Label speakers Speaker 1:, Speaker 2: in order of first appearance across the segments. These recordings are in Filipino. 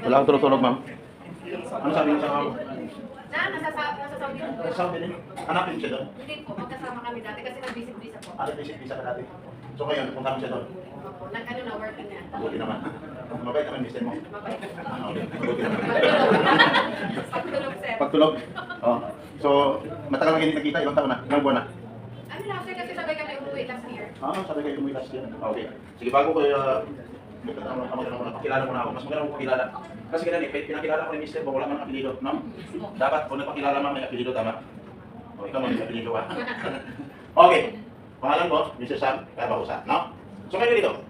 Speaker 1: Wala akong tulog-tulog, ma'am. Ano sabi niyo sa ma'am?
Speaker 2: Nasa Saudi po.
Speaker 1: Sa Saudi din? Hanapin siya doon?
Speaker 2: Hindi po, magkasama kami dati kasi nag-visit-visa po.
Speaker 1: Visit-visa ka dati. So ngayon, punta mo siya doon?
Speaker 2: Opo, nag-ano na, working na.
Speaker 1: Mabuti naman. Mabait naman mister mo.
Speaker 2: Mabait.
Speaker 1: Okay. Mabuti naman.
Speaker 2: Pagtulog, sir.
Speaker 1: Pagtulog? Oh. So, matagal na hindi nakita, ilang taon na? Ilang buwan na?
Speaker 2: Ano lang, sir, kasi sabay kami umuwi last year.
Speaker 1: Sabi kayo umuwi last year. Okay. Sige, bago ko pakilala mo na ako. Mas maganda ko pakilala. Kasi ganun eh, pinakilala ko ni Mr. Bong, wala man apelido, no? Dapat, kung nagpakilala man may apelido, tama? O, ikaw man may apelido, ha? Okay. Pangalan ko, Mr. Sam Carbajosa, no? So, kayo dito.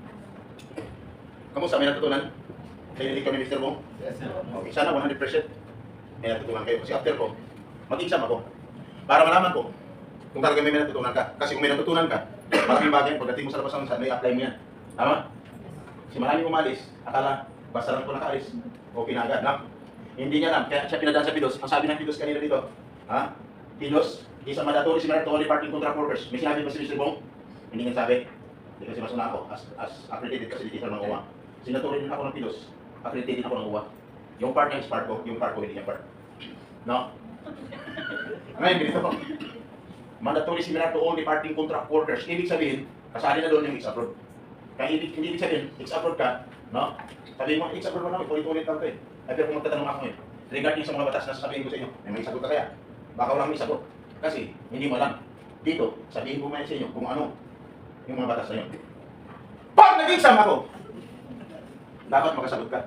Speaker 1: Kamusta? May natutunan? Kayo dito ni Mr. Bong?
Speaker 3: Yes, sir.
Speaker 1: Okay, sana 100% may natutunan kayo. Kasi after ko, mag-exam ako. Para malaman ko kung talaga may natutunan ka. Kasi kung may natutunan ka, malaking bagay, pagdating mo sa labas ng bansa, may apply mo yan. Tama? Si maraming umalis, akala, basta lang ito nakaalis, okay na agad, no? Hindi niya alam, kaya siya pinadaan sa Pidos. Ang sabi ng Pidos kanina dito, ha? Pidos, is a mandatory similar to all departing contract workers. May sinabi ba si Mr. Bong? Hindi niya sabi. Hindi kasi masuna ako, as accredited facilitator ng UWA. Sinatuloy din ako ng Pidos, accredited din ako ng UWA. Yung part niya is part ko, yung part ko hindi niya part. No? Ngayon, ganito ko. Mandatory similar to all departing contract workers. Ibig sabihin, kasali na doon yung ex-abroad. Kaya hindi ibig sabihin, ex-abroad ka, no? Sabihin mo, ex-abroad mo namin, ulit-ulit lang ito eh. Ay, pero kung magtatanong ako eh, regarding sa mga batas na sasabihin ko sa inyo, may isagot ka kaya? Baka walang may isagot. Kasi, hindi mo alam. Dito, sabihin ko muna sa inyo kung ano yung mga batas na yun. Pag nag-exam ako, dapat makasagot ka.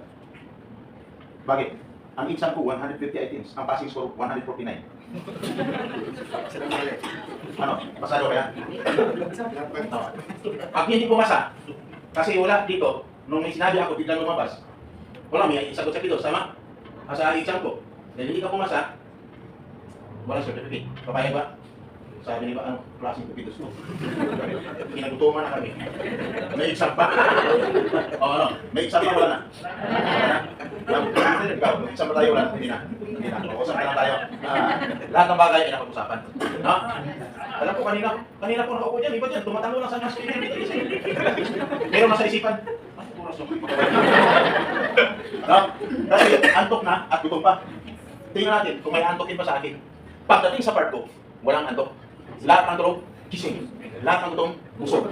Speaker 1: Bakit? Ang exam ko, 150 items. Ang passing score, 149. Ano? Pasado kaya? Pag hindi pumasa, kasi wala dito, nung may sinabi ako, biglang lumabas, wala, may isagot sa Pidos, tama? Sa exam ko. Dahil hindi ka pumasa, wala certificate. Papayag ba? Sabi niba, ano, klaseng Pidos mo? Pinagutuman na kami. May exam pa. O ano, may exam pa, wala na. Ikaw, may exam pa tayo, wala na. Hindi na. Hindi na. Pag-usap na lang tayo. Lahat ng bagay ay napag-usapan. No? Alam ko, kanina po nakaupo dyan, iba dyan, tumatango lang sa mga speaker dito. Meron na sa isipan. No? Kasi antok na at gutom pa. Tingnan natin kung may antokin pa sa akin. Pagdating sa part ko, walang antok. Lahat ng tulog, gising. Lahat ng gutom, busog.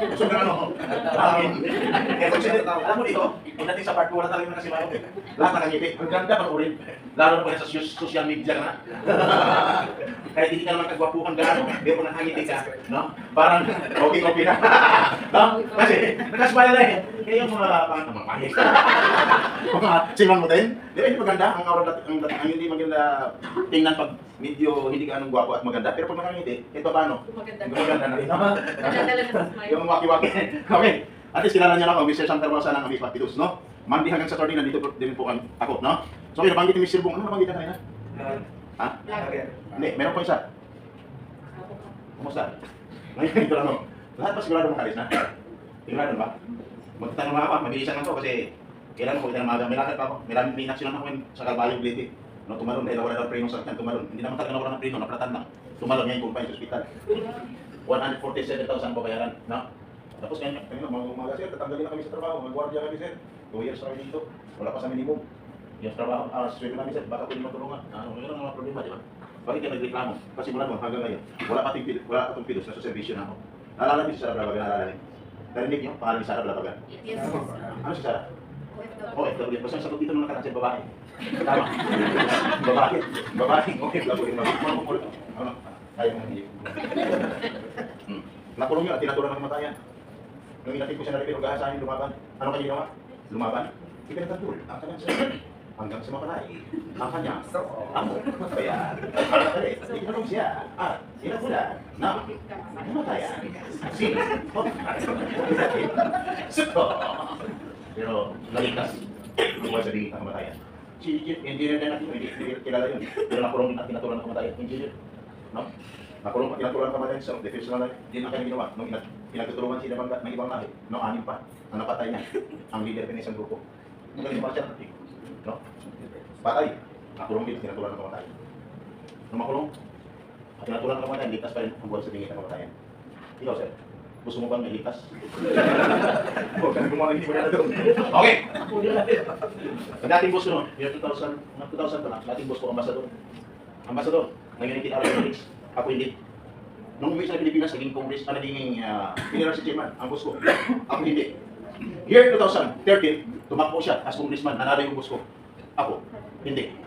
Speaker 1: Busog na ano? Amin. Kaya consider, alam mo dito, pagdating sa part ko, wala talagang nakasimayok eh. Lahat nakangiti. Ang ganda panoorin. Lalo na pa sa social media ka na. Kahit hindi ka naman kagwapuhan gano'n, hindi mo nakangiti ka. No? Parang okay na. No? Kasi nakasmile na eh. Kaya yung mga pangit. Mga simang mo din. Di ba hindi maganda? Ang hindi maganda tingnan pag medyo hindi ka anong gwapo at maganda. Pero pag nakangiti, ito paano? Maganda na rin. Yung waki-waki. Okay. At least kilala niya lang ako, Mr. Sam Carbajosa ng Amispat Pidos, no? Monday hanggang Saturday nandito din po ako, no? So, okay, nabanggit ni Mr. Bong. Ano nabanggit ka kanina? Ha? Hindi, meron pa isa. Kumusta? Ngayon, ito lang, no? Lahat pa sigurado makalis na? Sigurado ba? Magtatanong ako, mabilisan lang to kasi kailan ko, maga. May lakad pa ako. May naksiyon ako sa Calbayog Leyte. No, tumalon dahil wala daw preno sa akin, tumalon. Hindi naman talaga nawala ng preno, naplatan lang. Tumalon ngayon kung pa sa ospital. 147,000 babayaran, no? Tapos ngayon, mga sir, tatanggalin na kami sa trabaho, mag-guardia kami sir. 2 years kami dito, wala pa sa minimum. Yung trabaho, sweldo namin sir, baka pwede matulungan. Mayroon ang mga problema, di ba? Bakit ka nagreklamo? Kasi mula mo, hanggang ngayon, wala pa itong Pidos na sa servisyo na ako. Naalala niyo si Sarah Blabagan, naalala niyo? Narinig niyo, pangalan ni Sarah Blabagan?
Speaker 2: Yes.
Speaker 1: Ano si Sarah? OFW. Basta ang sagot dito nung nakaraan siya, babae. Tama. Babae. OFW. Ano? Ayaw mo hindi. Nakulong yun at tinaturan ng kamatayan. Nung inatid ko siya na rin, gahasahin, lumaban. Ano kayo ginawa? Lumaban? Ikinatagul. Ang kanyang sa hanggang sa mapalay. Ang kanyang amo. Kaya, ikinatong siya at inagulan na kamatayan. Sino? Suko! Pero naligtas. Buwan sa digit ng kamatayan. Si engineer din natin, hindi kilala yun. Pero nakulong at tinaturan ng kamatayan. Engineer. No? Nakulong at tinaturan ng kamatayan sa defense na lang. Hindi na kaya ginawa. Nung pinagtutulungan sila ng ibang lahi. No, 6 pa. Ang napatay niya. Ang leader pa ng isang grupo. Ang galing pa siya. No? Patay. Nakulong din, tinaturan ng kamatayan. Nung makulong, at tinaturan ng kamatayan, ligtas pa rin ang buwan sa digit ng kamatayan. Ikaw, sir. Gusto mo bang mailipas? Huwag ka na gumawa, hindi mo na doon. Okay! Ang dating boss ko noon, year 2000, 2000 pa lang, dating boss ko, ambasador. Ambasador, nag-united Arab Emirates. Ako hindi. Nung umuwi sa Pilipinas, naging Congress, naging General Chairman, ang boss ko. Ako hindi. Year 2013, tumakbo siya as congressman, nanalo yung boss ko. Ako, hindi.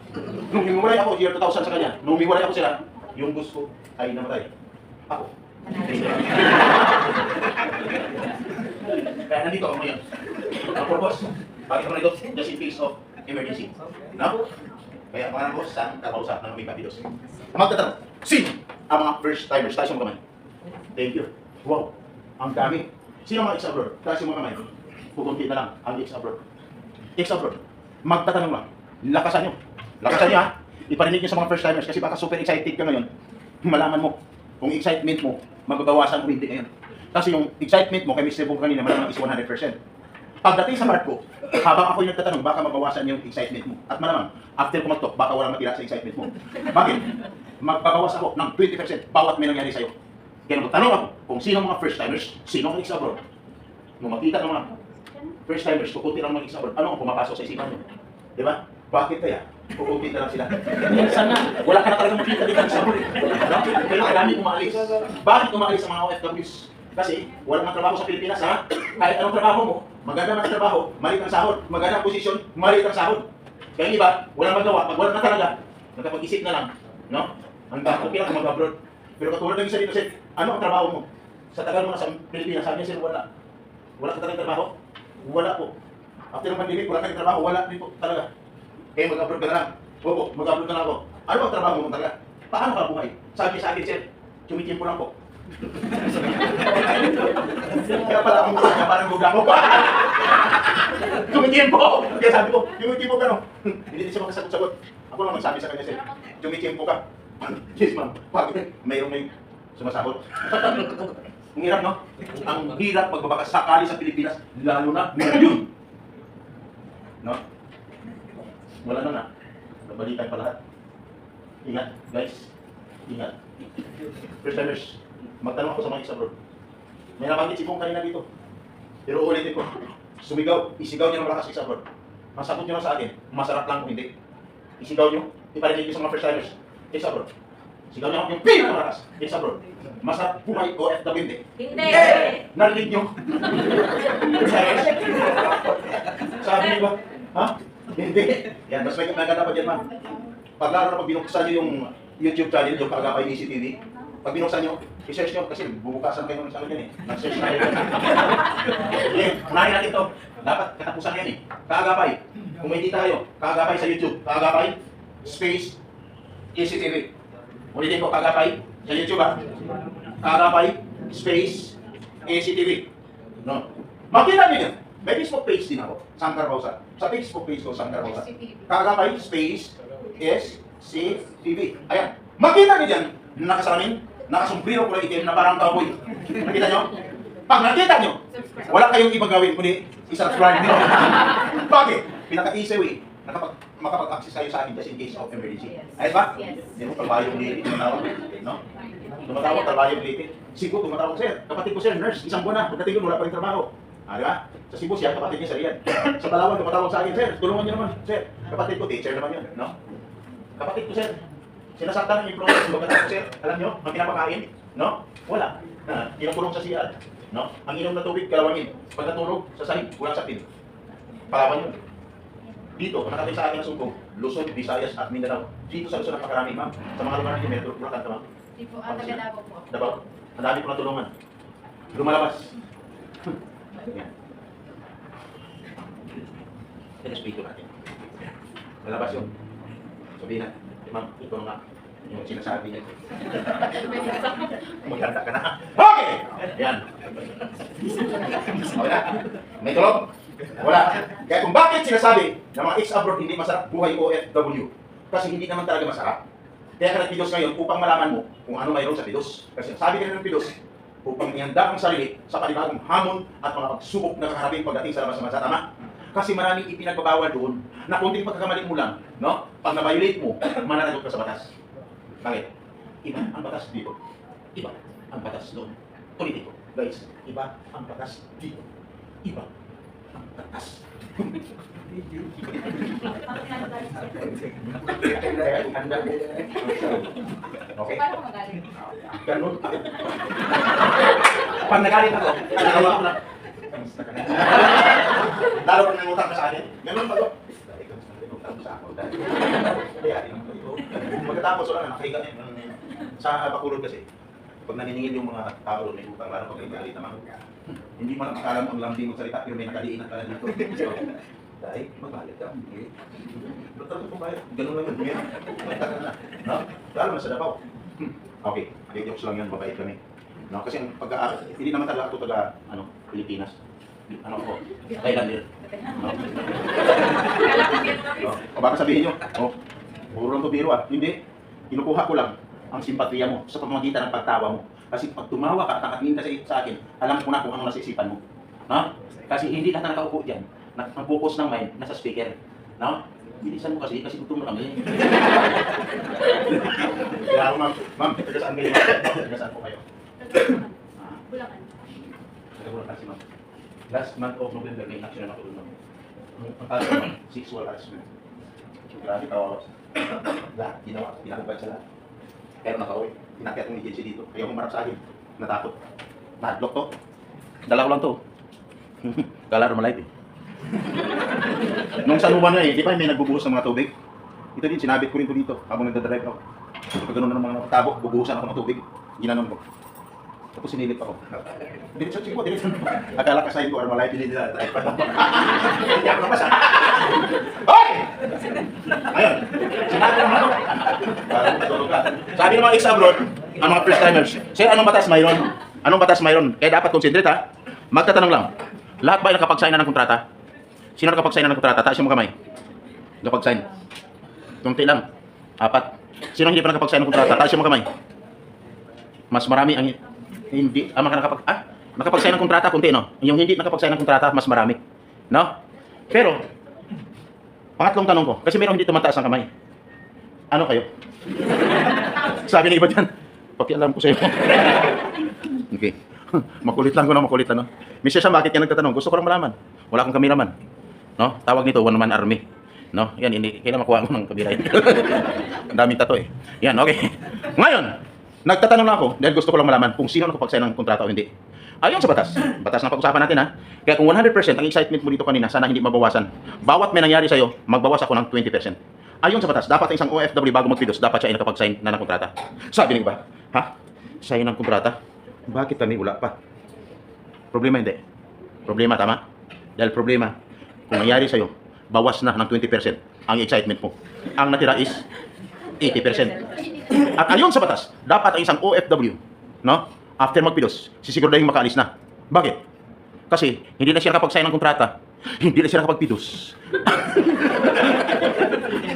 Speaker 1: Nung humiwalay ako, year 2000 sa kanya, nung humiwalay ako sila, yung boss ko ay namatay. Ako. Hindi. Kaya nandito ako ngayon. Ang purpose, bakit ako nandito? Just in case of emergency. No? Kaya mga boss, saan kapausap ng aming kapidos? Magtatanong, sino ang mga first timers? Tayo sa mga kamay. Thank you. Wow, ang dami. Sino ang mga ex-abroad? Tayo sa mga kamay. Pukunti na lang ang ex-abroad. Ex-abroad. Magtatanong lang. Lakasan nyo. Lakasan nyo ha. Iparinig nyo sa mga first timers kasi baka super excited ka ngayon. Malaman mo kung excitement mo, magbabawasan o hindi ngayon. Kasi yung excitement mo kay Mr. Bong kanina, malamang is 100%. Pagdating sa part ko, habang ako'y nagtatanong, baka mabawasan yung excitement mo. At malamang, after ko mag-talk, baka walang matira sa excitement mo. Bakit? Magbabawas ako ng 20% bawat may nangyari sa'yo. Kaya magtanong ako kung sino mga first timers, sino ang ex-abroad. Nung makita ng mga first timers, kukunti lang mga ex-abroad, ano ang pumapasok sa isipan mo? Di ba? Bakit kaya? Kukunti na lang sila. Minsan na, wala ka na talagang makita dito sa abroad. Kaya marami umaalis. Bakit umaalis ang mga OFWs? Kasi walang trabaho sa Pilipinas, ha? Kahit anong trabaho mo, maganda ang trabaho, maliit ang sahod, maganda ang posisyon, maliit ang sahod. Kaya yung iba, walang magawa, pag wala na talaga, nakapag-isip na lang, no? Ang okay lang kung mag-abroad. Pero katulad ng isa dito, sir, ano ang trabaho mo? Sa tagal mo na sa Pilipinas, sabi niya, sir, wala. Wala ka talagang trabaho? Wala po. After ng pandemic, wala kang trabaho, wala din po talaga. Kaya mag-abroad ka na lang. Opo, mag-abroad ka na ako. Ano ang trabaho mo talaga? Paano ka buhay? Sabi sa akin, sir, tumitimpo lang po. Kaya pala ang mukha niya, parang guga ko. Tumitimpo! Kaya sabi ko, tumitimpo ka no? Hindi siya makasagot-sagot. Ako lang magsabi sa kanya, sir, tumitimpo ka. Yes, ma'am. Bakit? Mayroong may sumasahod. Ang hirap, no? Ang hirap magbabaka sakali sa Pilipinas, lalo na ngayon. No? Wala na na. Nabalikan pa lahat. Ingat, guys. Ingat. First timers, magtanong ako sa mga ex-abroad. May nabanggit si Pong kanina dito. Pero ulitin ko, sumigaw, isigaw niyo ng malakas ex-abroad. Ang sagot niyo lang sa akin, masarap lang kung hindi. Isigaw niyo, iparinig niyo sa mga first timers. Ex-abroad. Sigaw niyo yung pinakamalakas. Ex-abroad. Masarap buhay OFW hindi.
Speaker 2: Hindi!
Speaker 1: Narinig niyo? Sabi niyo ba? Ha? Hindi. Yan, mas may maganda pa dyan, ma'am. Pag lalo na pag binuksan niyo yung YouTube channel, yung Kaagapay ECTV, pag binuksan niyo, i-search niyo kasi bubukasan kayo ng sa akin eh. Nag-search na yun. Okay, unahin natin ito. Dapat katapusan yan eh. Kaagapay. Kung may hindi tayo, Kaagapay sa YouTube. Kaagapay, space, ECTV. Ulitin ko, Kaagapay sa YouTube ha. Kaagapay, space, ECTV. No. Makita niyo yan. May Facebook page din ako, Sangkar Bausa. Sa Facebook page ko, Sangkar Bausa. Kaagapay, space, SCTV. Ayan. Makita niyo dyan, nakasalamin, nakasumbrero kulay itim na parang cowboy. Nakita niyo? Pag nakita niyo, wala kayong ibang gawin kundi i-subscribe niyo. Bakit? Pinaka-easy way. Makapag-access kayo sa akin just in case of emergency. Ayos ba?
Speaker 2: Yes.
Speaker 1: Hindi mo trabayong lady, tumatawag. No? Tumatawag, trabayong lady. Sigo, tumatawag, sir. Kapatid ko, sir, nurse. Isang buwan na. Pagdating ko, wala pa rin trabaho. Ah, di ba? Sa Cebu siya, kapatid niya sa Riyadh. Sa Palawan, tumatawag sa akin, sir. Tulungan niyo naman, sir. Kapatid ko, teacher naman yun. No? Kapatid ko, sir. Sinasaktan ng employees. Pagkatapos, sir, alam niyo, ang pinapakain. No? Wala. Kinukulong sa CR. No? Ang inom na tubig, kalawangin. Pagkatulog, sa sahig, walang sakit. Palawan yun. Dito, nakatay sa akin ang sumbong, Luzon, Visayas at Mindanao. Dito sa Luzon napakarami, ma'am. Sa mga lugar ng Metro, Bulacan, tama?
Speaker 2: Hindi po, ang taga Davao po.
Speaker 1: Davao. Ang dami ko na tulungan. Lumalabas. Yan. Respeto natin. Lalabas yun. Sabihin na, ma'am, ito nga yung sinasabi niya. Maganda ka na. Okay! Yan. Okay na? May tulog? Wala. Kaya kung bakit sinasabi na mga ex-abroad hindi masarap buhay OFW, kasi hindi naman talaga masarap. Kaya ka nag-pidos ngayon upang malaman mo kung ano mayroon sa pidos. Kasi sabi ka ng pidos, upang ihanda ang sarili sa panibagong hamon at mga pagsubok na kaharapin pagdating sa labas ng bansa. Tama? Kasi maraming ipinagbabawal doon na kunting pagkakamali mo lang, no? Pag na-violate mo, mananagot ka sa batas. Bakit? Iba ang batas dito. Iba ang batas doon. Politiko. Guys, iba ang batas dito. Iba ang batas. Okay?
Speaker 2: Paano ko magaling?
Speaker 1: Ganun. Pag nagalit ako, nagawa ko na. Lalo pag nangutang ka sa akin, ganun pa ko. Ikaw sa nangutang sa ako. Kaya, pagkatapos wala na, nakahiga na yun. Sa Bacolod kasi, pag naniningil yung mga tao doon, may utang, lalo pag nagalit naman. Hindi mo lang makalam ang lambing magsalita, pero may nakaliinat ka na dito. Dahil, magalit ka. Ba't ako pumayag? Ganun lang yun. No? Lalo na sa Davao. Okay, jokes lang yan, mabait kami. No, kasi ang pag-aaral, hindi naman talaga ako taga Pilipinas. Ano ako? Thailander. No? No? O baka sabihin nyo, puro lang to biro Hindi. Kinukuha ko lang ang simpatiya mo sa pamamagitan ng pagtawa mo. Kasi pag tumawa ka, nakatingin ka sa akin, alam ko na kung ano nasa isipan mo. No? Kasi hindi ka na nakaupo dyan. Ang focus ng mind, nasa speaker. No? Bilisan mo kasi gutom na kami. Kaya ako, ma'am, taga saan kayo? Taga saan po kayo?
Speaker 2: Bulacan.
Speaker 1: Taga Bulacan si ma'am. Last month of November, may action na ako doon, ma'am. Ang kaso naman, sexual harassment. Grabe, kawawa. Lahat, ginawa, pinakabad sa lahat. Pero nakauwi, pinakyat ng agency dito. Kaya humarap sa akin, natakot. Nahadlock to. Dala ko lang to. Kala Romalight eh. Nung San Juan na di ba may nagbubuhos ng mga tubig? Ito din, sinabit ko rin ito dito habang nagdadrive ako. Pag gano'n na ng mga tabo, bubuhusan ako ng tubig. Ginanon ko. Tapos sinilip ako. Diretso, sige po, diretso. Akala kasayin ko, Armalite, hindi nila drive pa. Hindi ako napasa. Hoy! Ayun, sinabi naman ako. Parang natulog ka. Sabi ng mga ex-abroad, ang mga first timers, sir, anong batas mayroon? Anong batas mayroon? Kaya dapat concentrate ha. Magtatanong lang, lahat ba ay nakapag-sign na ng kontrata? Sino nakapag-sign na ng kontrata? Taas yung mga kamay. Nakapag-sign. Tunti lang. 4. Sino hindi pa nakapag-sign ng kontrata? Taas yung mga kamay. Mas marami ang hindi nakapag-sign ng kontrata, kunti, no? Yung hindi nakapag-sign ng kontrata, mas marami. No? Pero, pangatlong tanong ko, kasi meron hindi tumataas ang kamay. Ano kayo? Sabi ng iba dyan, pakialam ko sa'yo. Okay. Makulit lang ko na, makulit ano. Mr. Sam, bakit ka nagtatanong? Gusto ko lang malaman. Wala akong kameraman. No? Tawag nito, one-man army. No? Yan, hindi, kailan makuha mo ng kabira yan. Ang daming tato eh. Yan, okay. Ngayon, nagtatanong lang ako dahil gusto ko lang malaman kung sino nakapag-sign ng kontrata o hindi. Ayon sa batas. Batas na pag-usapan natin ha. Kaya kung 100% ang excitement mo dito kanina, sana hindi mabawasan. Bawat may nangyari sa'yo, magbawas ako ng 20%. Ayon sa batas, dapat ang isang OFW bago mag-pidos, dapat siya ay nakapag-sign na ng kontrata. Sabi ng iba, ha? Sign ng kontrata? Bakit kami wala pa? Problema hindi. Problema, tama? Dahil problema, kung nangyari sa'yo, bawas na ng 20% ang excitement mo. Ang natira is 80%. At ayon sa batas, dapat ang isang OFW, no? After magpidos, sisiguraduhin makaalis na. Bakit? Kasi hindi na siya nakapag-sign ng kontrata, hindi na siya nakapagpidos.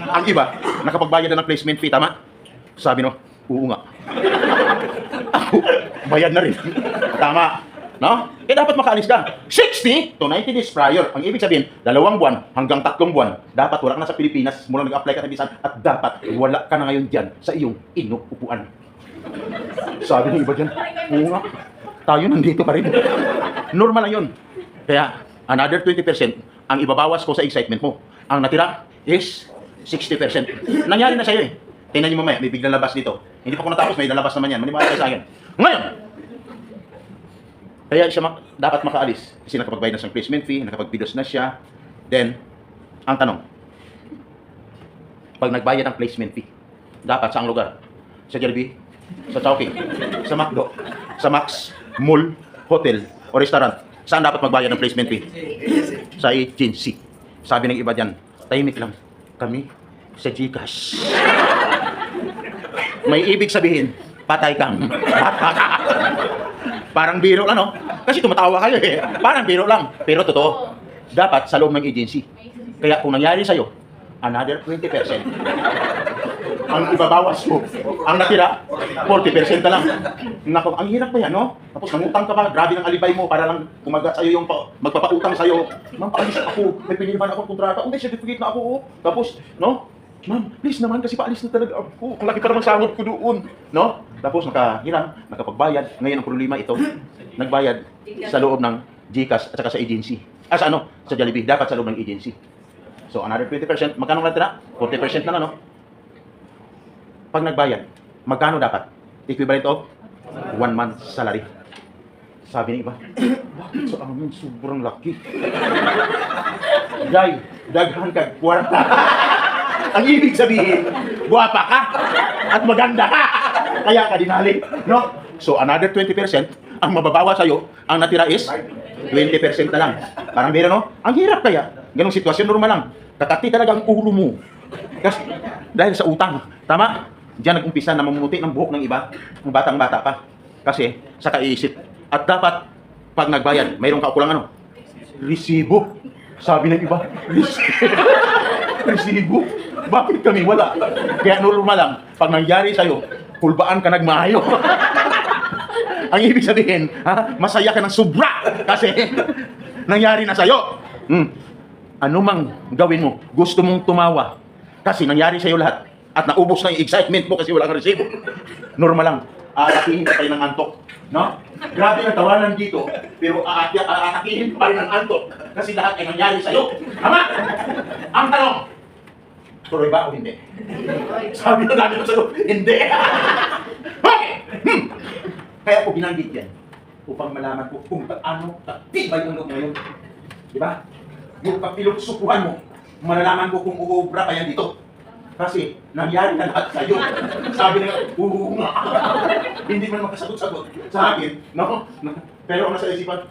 Speaker 1: Ang iba, nakapagbayad na ng placement fee, tama? Sabi no, oo nga. Ako, bayad na rin. Tama. No? Kaya dapat makaalis ka. 60 to 90 days prior. Ang ibig sabihin, 2 buwan hanggang 3 buwan, dapat wala ka na sa Pilipinas, mula nag-apply ka ng visa, at dapat wala ka na ngayon dyan sa iyong inuupuan. Sabi ng iba dyan, oo nga, tayo nandito pa rin. Normal lang yun. Kaya, another 20% ang ibabawas ko sa excitement mo. Ang natira is 60%. Nangyari na sa'yo eh. Tingnan niyo mamaya, may biglang labas dito. Hindi pa ko natapos, may lalabas naman yan. Maniwala kayo sa akin. Ngayon, kaya siya dapat makaalis. Kasi nakapagbayad na sa placement fee, nakapagpidos na siya. Then, ang tanong, pag nagbayad ng placement fee, dapat saang lugar? Sa Jollibee? Sa Chowking? Sa McDo? Sa Max? Mall? Hotel? O restaurant? Saan dapat magbayad ng placement fee? Sa agency. Sabi ng iba dyan, tahimik lang. Kami sa Gcash. May ibig sabihin, patay kang. Parang biro lang, no? Kasi tumatawa kayo eh. Parang biro lang. Pero totoo, dapat sa loob ng agency. Kaya kung nangyari sa'yo, another 20%. Ang ibabawas mo, ang natira, 40% na lang. Nako, ang hirap pa yan, no? Tapos nangutang ka pa, grabe ng alibay mo para lang kumagat sa'yo yung magpapautang sa'yo. Ma'am, paalis ako, may pinirman akong kontrata, may certificate na ako, oh. Tapos, no? Ma'am, please naman kasi paalis na talaga ako. Ang laki pa naman sahod ko doon. No? Tapos nakahiram, nakapagbayad. Ngayon ang problema ito, nagbayad sa loob ng GCash at saka sa agency. Sa Jollibee. Dapat sa loob ng agency. So another 20%. Magkano natira? 40% lang ano? Pag nagbayad, magkano dapat? Equivalent of 1 month salary. Sabi ng iba, bakit sa amin sobrang laki? Day, daghan ka, kwarta. Ang ibig sabihin, guwapa ka at maganda ka. Kaya ka dinali. No? So another 20%, ang mababawa sa'yo, ang natira is 20% na lang. Parang bira, no? Ang hirap kaya. Ganong sitwasyon, normal lang. Kakati talaga ang ulo mo. Kasi, dahil sa utang. Tama? Diyan nag-umpisa na mamumuti ng buhok ng iba, ng batang-bata pa. Kasi, sa kaiisip. At dapat, pag nagbayad, mayroong kaukulang ano? Resibo. Sabi ng iba, resibo. Bakit kami wala? Kaya normal lang, pag nangyari sa'yo, hulbaan ka nagmahayo. Ang ibig sabihin, masaya ka ng sobra kasi nangyari na sa'yo. Ano mang gawin mo, gusto mong tumawa kasi nangyari sa'yo lahat at naubos na yung excitement mo kasi wala kang resibo. Normal lang, aatakihin ka tayo ng antok. No? Grabe ang tawanan dito, pero aatakihin pa rin ng antok kasi lahat ay nangyari sa'yo. Tama? Ang tanong, tuloy ba o hindi? Sabi na namin sa'yo, hindi. Okay! Kaya ako binanggit yan upang malaman ko kung paano katibay ang loob ngayon. Di ba? Yung kapiloksukuhan mo, malalaman ko kung uubra ka yan dito. Kasi nangyari na lahat sa'yo. Sabi na, nga. Hindi man makasagot-sagot sa akin. No? Pero ang nasa isipan,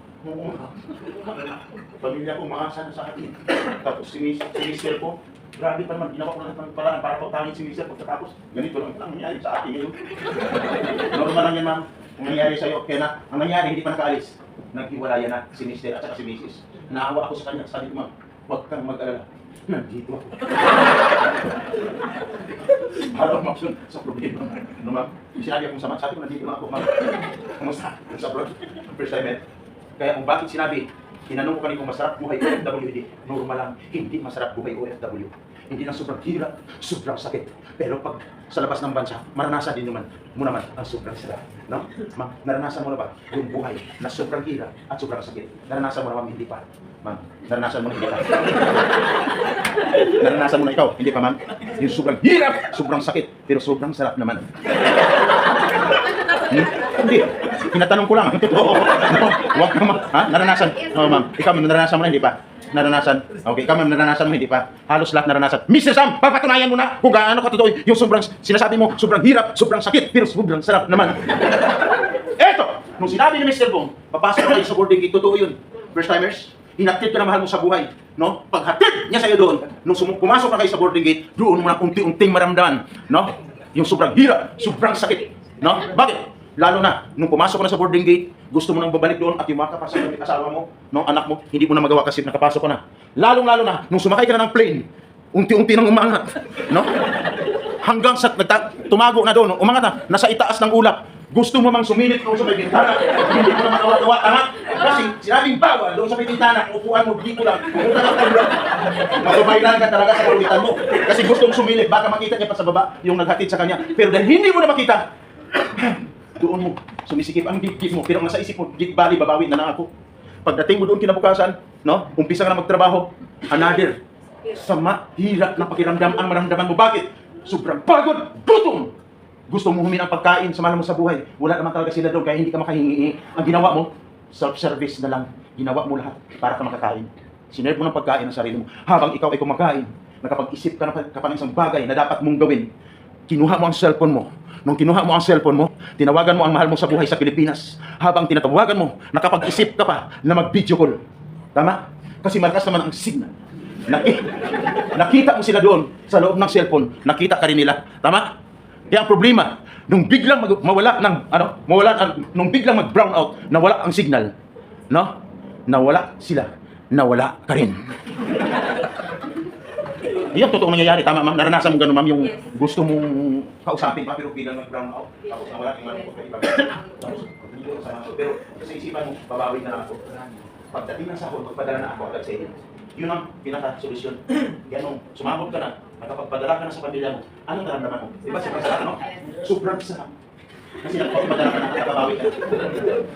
Speaker 1: pamilya ko umaasa na sa akin. Tapos si Mister ko, grabe pa naman, ginawa ko lahat ng paraan para pautangin si Mister pagkatapos. Ganito lang ang nangyari sa akin ngayon. Normal lang yan, ma'am. Ang nangyari sa'yo, kaya na, ang nangyari, hindi pa nakaalis. Naghiwalayan na si Mister at saka si Mrs. Naawa ako sa kanya, sabi ko, ma'am, huwag kang mag-alala. Nandito ako. Para umaksyon sa problema. Ano, ma'am? Sinabi akong sama, sabi ko, nandito lang ako, ma'am. Kamusta? Sa abroad? First time, eh. Kaya kung bakit sinabi, tinanong ko kanina kung masarap buhay OFW, hindi. Normal lang, hindi masarap buhay OFW. Hindi na sobrang hirap, sobrang sakit. Pero pag sa labas ng bansa, maranasan din mo naman ang sobrang sarap. No? Ma'am, naranasan mo na ba yung buhay na sobrang hirap at sobrang sakit? Naranasan mo na, ma'am, hindi pa. Ma'am, naranasan mo na hindi pa. Naranasan mo na ikaw, hindi pa, ma'am. Yung sobrang hirap, sobrang sakit, pero sobrang sarap naman. Hindi. Tinatanong ko lang. Totoo. No, huwag ka naranasan. No, ma'am. Ikaw, naranasan mo na, hindi pa. Naranasan. Okay, ikaw, ma'am, naranasan mo, hindi pa. Halos lahat naranasan. Mr. Sam, papatunayan mo na kung gaano ka totoo yung sobrang, sinasabi mo, sobrang hirap, sobrang sakit, pero sobrang sarap naman. Eto, nung sinabi ni Mr. Bong, papasok kayo sa boarding gate, totoo yun. First timers, hinatid ka na mahal mo sa buhay. No? Paghatid niya sa'yo doon, nung pumasok na kayo sa boarding gate, doon mo na unti-unting maramdaman. No? Yung sobrang hirap, sobrang sakit. No? Bakit? Lalo na, nung pumasok ka na sa boarding gate, gusto mo nang babalik doon at yung mga kapasok ng asawa mo, no, anak mo, hindi mo na magawa kasi nakapasok ka na. Lalong-lalo na, nung sumakay ka na ng plane, unti-unti nang umangat. No? Hanggang sa tumago na doon, umangat na, nasa itaas ng ulap. Gusto mo mang sumilip doon sa may bintana, hindi mo na magawa-gawa, tama? Kasi sinabing bawal doon sa may bintana, upuan mo, dito lang, pumunta ka pa lang. Mababaylan ka talaga sa karulitan mo. Kasi gusto mong sumilip, baka makita niya pa sa baba yung naghatid sa kanya. Pero dahil hindi mo na makita, doon mo sumisikip ang dibdib mo, pero ang nasa isip mo, bali, babawi na lang ako. Pagdating mo doon kinabukasan, no, umpisa ka na magtrabaho, another, sama, hirap na pakiramdam ang maramdaman mo. Bakit? Sobrang pagod, gutom! Gusto mo humingi ng pagkain sa mahal mo sa buhay. Wala naman talaga sila doon, kaya hindi ka makahingi. Ang ginawa mo, self-service na lang. Ginawa mo lahat para ka makakain. Sinerve mo ng pagkain ang sarili mo. Habang ikaw ay kumakain, nakapag-isip ka pa ng isang bagay na dapat mong gawin. Kinuha mo ang cellphone mo. Nung kinuha mo ang cellphone mo, tinawagan mo ang mahal mo sa buhay sa Pilipinas. Habang tinatawagan mo, nakapag-isip ka pa na mag-video call. Tama? Kasi malakas naman ang signal. Nakita mo sila doon sa loob ng cellphone. Nakita ka rin nila. Tama? Kaya ang problema, nung biglang nung biglang mag-brown out, nawala ang signal. No? Nawala sila. Nawala ka rin. Yan, totoong nangyayari. Tama, ma'am. Naranasan mo gano'n, ma'am, yung gusto mong kausapin pa, pero biglang mag-brown out. Tapos nawala yung manong ko. Pero sa isipan mo, babawi na lang ako. Pagdating ng sahod, magpadala na ako agad sa inyo. Yun ang pinaka-solusyon. Kaya nung sumabot ka na, nakapagpadala ka na sa pamilya mo, anong naramdaman mo? Diba sa sarap, no? Sobrang sarap. Kasi nakapagpadala ka na, nakabawi ka na.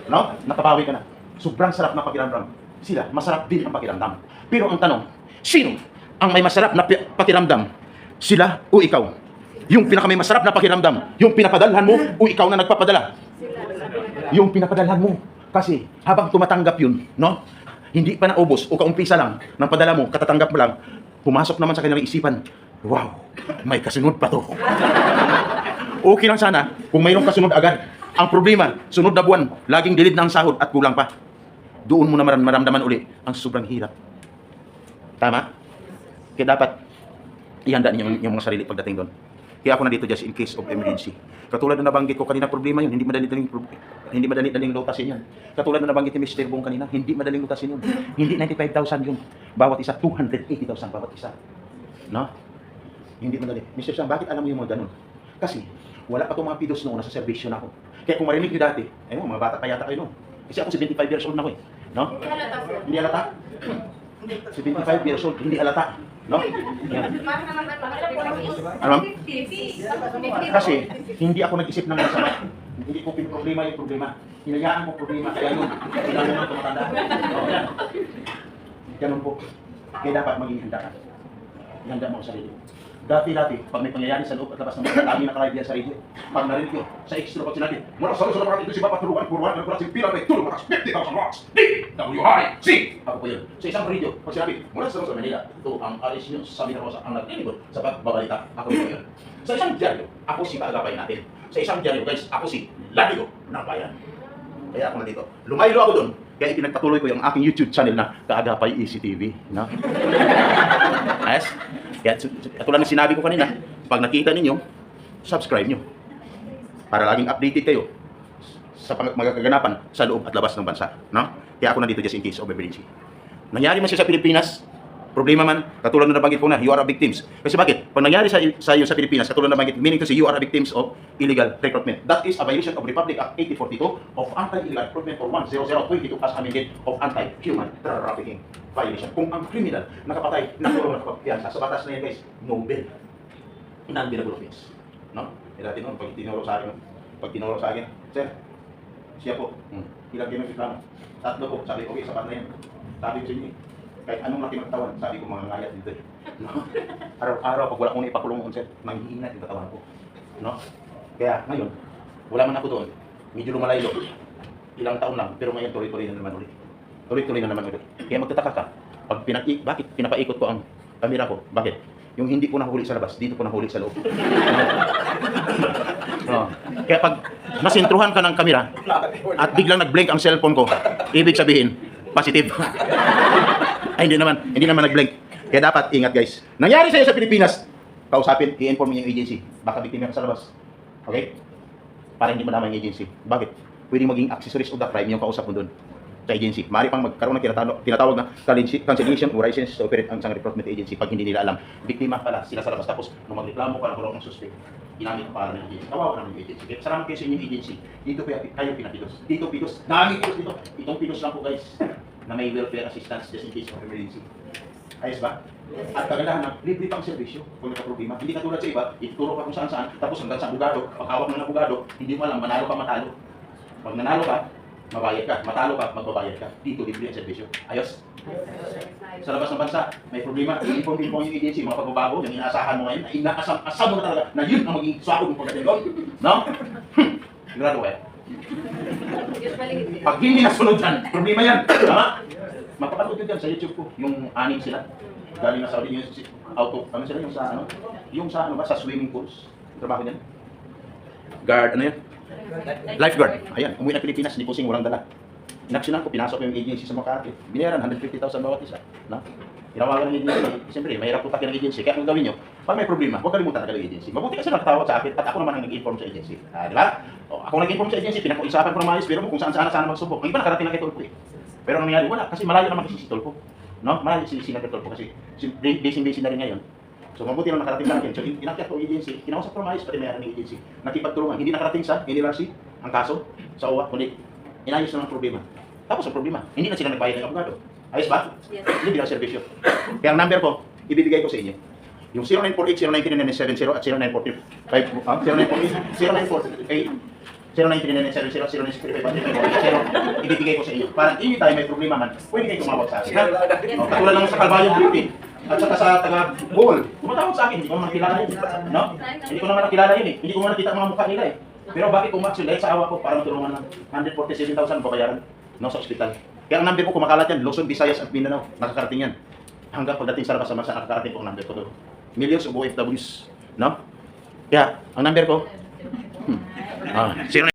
Speaker 1: No? Nakabawi ka na. Sobrang sarap na pakiramdam. Sila, masarap din ang pakiramdam. Pero ang tanong, sino ang may masarap na pakiramdam? Sila o ikaw? Yung may masarap na pakiramdam, yung pinapadalhan mo o ikaw na nagpapadala? Yung pinapadalhan mo. Kasi habang tumatanggap yun, no? Hindi pa naubos o kaumpisa lang ng padala mo, katatanggap mo lang, pumasok naman sa kanilang isipan, wow, may kasunod pa to. Okay lang sana kung mayroong kasunod agad. Ang problema, sunod na buwan, laging dilid na ang sahod at kulang pa. Doon mo na maramdaman uli ang sobrang hirap. Tama? Kaya dapat ihanda niyo yung mga sarili pagdating doon. Kaya ako nandito just in case of emergency. Katulad na nabanggit ko kanina, problema yun, hindi madali-daling lutasin yan. Katulad na nabanggit ni Mr. Bong kanina, hindi madaling lutasin yun. Hindi 95,000 yun. Bawat isa, 280,000 bawat isa. No? Hindi madali. Mr. Sam, bakit alam mo yung mga ganun? Kasi wala pa itong mga pidos noon, nasa servisyo na ako. Kaya kung marinig nyo dati, ayun, mga bata pa yata kayo noon. Kasi ako 75 years old na ako eh. No? Hindi halata. 75 years old, hindi halata. No? Yan. Ano? Kasi hindi ako nag-isip ng masama. Hindi ko pinoproblema yung problema. Hinayaan mo problema, kaya yun. Kailangan mo tumatanda. O, yan. Ganun po. Kaya dapat maging handa ka. Ihanda mo ang sarili. Dati, pag may pangyayari sa loob at labas ng mga dami nakalive yan sa radio, pag narinig ko, sa extra pag sinabi, mula sa mga ito si Papa Turuan, ng kurasing pila may tulong makas 50,000 watts, DWI-C! Ako po yun. Sa isang radio, pag sinabi, mula sa Manila, ito ang alis nyo sa Sabina Rosa, ang naglilingkod sa pagbabalita. Ako po yun. Sa isang diaryo, ako si kaagapay natin. Sa isang diaryo, guys, ako si Latigo ng Bayan. Kaya ako nandito. Lumaylo ako doon. Kaya ipinagpatuloy ko yung aking YouTube channel na Kaagapay ECTV. No? Yes? Kaya katulad ng sinabi ko kanina, pag nakita ninyo, subscribe nyo. Para laging updated kayo sa magkaganapan sa loob at labas ng bansa. No? Kaya ako nandito just in case of emergency. Nangyari man siya sa Pilipinas, problema man, katulad na nabanggit ko na, you are a victims. Kasi bakit? Pag nangyari sa iyo sa Pilipinas, katulad na nabanggit, meaning to say you are a victims of illegal recruitment. That is a violation of Republic Act 8042 of Anti-Illegal Recruitment for 10022 as amended of Anti-Human Trafficking Violation. Kung ang criminal nakapatay, nakulong nakapagpiyansa, sa batas na yan guys, no bail. Non-bailable offense. No? E dati noon, pag tinuro sa akin, sir, siya po, ilang kinong reklamo. Tatlo po, sabi ko, okay, sapat na yan. Sabi ko sa inyo, kahit anong laki ng katawan, sabi ko mga ngayat dito. No? Araw-araw, pag wala akong ipakulong mo, sir, manghihinat yung katawan ko. No? Kaya ngayon, wala man ako doon. Medyo lumalaylo. Ilang taon lang, pero ngayon tuloy-tuloy na naman ulit. Tuloy-tuloy na naman ulit. Kaya magtataka ka, bakit pinapaikot ko ang kamera ko? Bakit? Yung hindi ko nahuli sa labas, dito ko nahuli sa loob. No. Kaya pag nasintruhan ka ng kamera at biglang nag-blink ang cellphone ko, ibig sabihin, positive. Ay, hindi naman nag-blink. Kaya dapat ingat guys. Nangyari sa'yo sa Pilipinas, kausapin, i-inform mo yung agency. Baka biktima ka sa labas. Okay? Para hindi madama yung agency. Bakit? Pwede maging accessories of the crime yung kausap mo doon sa agency. Maaari pang magkaroon ng tinatawag na cancellation or license to operate ang isang recruitment agency pag hindi nila alam. Biktima pala sila sa labas. Tapos, nung magreklamo ka ng suspect, ginamit ang para ng agency. Kawawa ng agency. Kaya salamat kayo sa inyong agency. Dito kayo pinapilos. Dito pilos. Daming pilos dito. Itong pilos lang po guys na may welfare assistance just in case of emergency. Ayos ba? At kagandahan na, libre pang servisyo kung nagka-problema. Hindi katulad sa iba, ituturo ka kung saan-saan, tapos hanggang sa abogado, pag hawak ng abogado, hindi mo alam, manalo ka, matalo. Pag nanalo ka, mabayad ka. Matalo ka, magbabayad ka. Dito, libre ang servisyo. Ayos? Sa labas ng bansa, may problema. Inform yung agency, mga pagbabago, yung inaasahan mo ngayon, na inaasam mo na talaga na yun ang maging swako mo pagdating doon. No? Sigurado kayo. Pag hindi nasunod yan, problema yan. Tama? Mapapanood yun dyan sa YouTube ko. Yung anim sila. Galing na Saudi yung auto. Ano sila yung sa ano? Yung sa ano ba? Sa swimming pools. Trabaho niyan. Guard, ano yan? Lifeguard. Ayan, umuwi na Pilipinas, hindi pusing, walang dala. Inaksyonan ko, pinasok ko yung agency sa Makati. Binayaran, 150,000 bawat isa. No? Tinawagan ng agency. Siyempre, mahirap utakin ng agency. Kaya kung gawin nyo, pag may problema, huwag kalimutan agad ng agency. Mabuti kasi nakatawag sa akin at ako naman ang nag-inform sa agency. Di ba? O, ako nag-inform sa agency, pinag-usapan ko ng maayos, pero kung saan-saan sana magsubok. Ang iba nakarating na kay Tolpo eh. Pero ang nangyari, wala. Kasi malayo naman kasi si Tolpo. No? Malayo si Senator Tolpo kasi busy na rin ngayon. So mabuti lang nakarating sa akin. So inakyat ko ang agency, kinausap ko ng maayos, pati mayroon ng agency. Nakipagtulungan. Hindi nakarating sa NLRC ang kaso sa OWA, kundi inayos na ng problema. Tapos ang problema, hindi na sila nagbayad ng abogado. Ayos ba?
Speaker 2: Yes.
Speaker 1: Hindi bilang servisyo. Kaya ang number ko, ibibigay ko sa inyo. Yung 0948-099-970 at 0948-00949-970, ibibigay ko sa inyo. Para anytime may problema man, pwede kayo tumawag sa akin. Ha? O, katulad lang sa Calvario Beauty at saka sa taga Bohol, tumatawag sa akin, hindi ko naman kilala yun. No? Hindi ko naman nakilala yun eh. Hindi ko naman nakita ang mga mukha nila eh. Pero bakit umaksyon? Dahil sa awa ko para matulungan ng 147,000 babayaran no, sa ospital. Kaya ang number ko kumakalat yan, Luzon, Visayas at Mindanao. Nakakarating yan. Hanggang pagdating sa labas sa bansa, nakakarating po ang number ko doon. Millions of OFWs. No? Kaya, ang number ko, 0